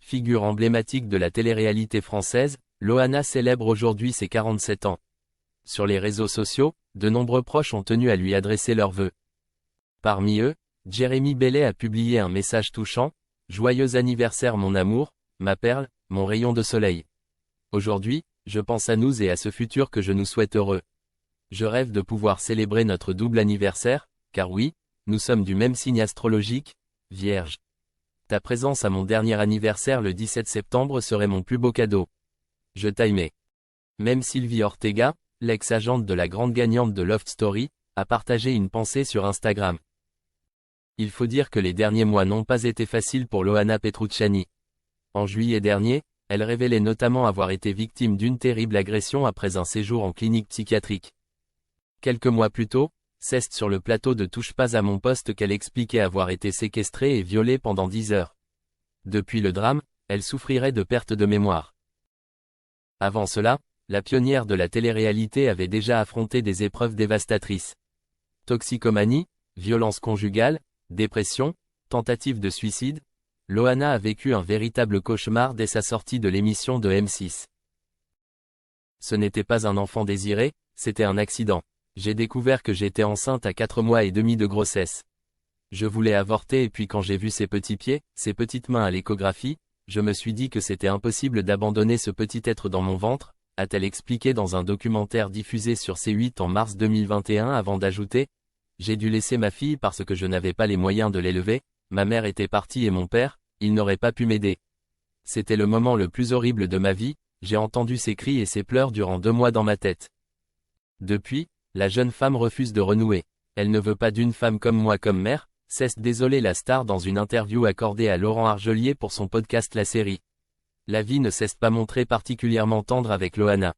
Figure emblématique de la télé-réalité française, Loana célèbre aujourd'hui ses 47 ans. Sur les réseaux sociaux, de nombreux proches ont tenu à lui adresser leurs vœux. Parmi eux, Jérémy Bellet a publié un message touchant: « Joyeux anniversaire mon amour, ma perle, mon rayon de soleil. Aujourd'hui, je pense à nous et à ce futur que je nous souhaite heureux. Je rêve de pouvoir célébrer notre double anniversaire, car oui, nous sommes du même signe astrologique, Vierge. Ta présence à mon dernier anniversaire le 17 septembre serait mon plus beau cadeau. Je t'aimais. » Même Sylvie Ortega, l'ex-agente de la grande gagnante de Love Story, a partagé une pensée sur Instagram. Il faut dire que les derniers mois n'ont pas été faciles pour Loana Petrucciani. En juillet dernier, elle révélait notamment avoir été victime d'une terrible agression après un séjour en clinique psychiatrique. Quelques mois plus tôt, c'est sur le plateau de Touche pas à mon poste qu'elle expliquait avoir été séquestrée et violée pendant 10 heures. Depuis le drame, elle souffrirait de perte de mémoire. Avant cela, la pionnière de la télé-réalité avait déjà affronté des épreuves dévastatrices. Toxicomanie, violence conjugale, dépression, tentative de suicide, Loana a vécu un véritable cauchemar dès sa sortie de l'émission de M6. Ce n'était pas un enfant désiré, c'était un accident. J'ai découvert que j'étais enceinte à 4 mois et demi de grossesse. Je voulais avorter et puis quand j'ai vu ses petits pieds, ses petites mains à l'échographie, je me suis dit que c'était impossible d'abandonner ce petit être dans mon ventre, a-t-elle expliqué dans un documentaire diffusé sur C8 en mars 2021 avant d'ajouter: « J'ai dû laisser ma fille parce que je n'avais pas les moyens de l'élever, ma mère était partie et mon père, il n'aurait pas pu m'aider. C'était le moment le plus horrible de ma vie, j'ai entendu ses cris et ses pleurs durant 2 mois dans ma tête. » Depuis, la jeune femme refuse de renouer. Elle ne veut pas d'une femme comme moi comme mère, s'est désolée la star dans une interview accordée à Laurent Argelier pour son podcast La Série. La vie ne s'est pas montrée particulièrement tendre avec Loana.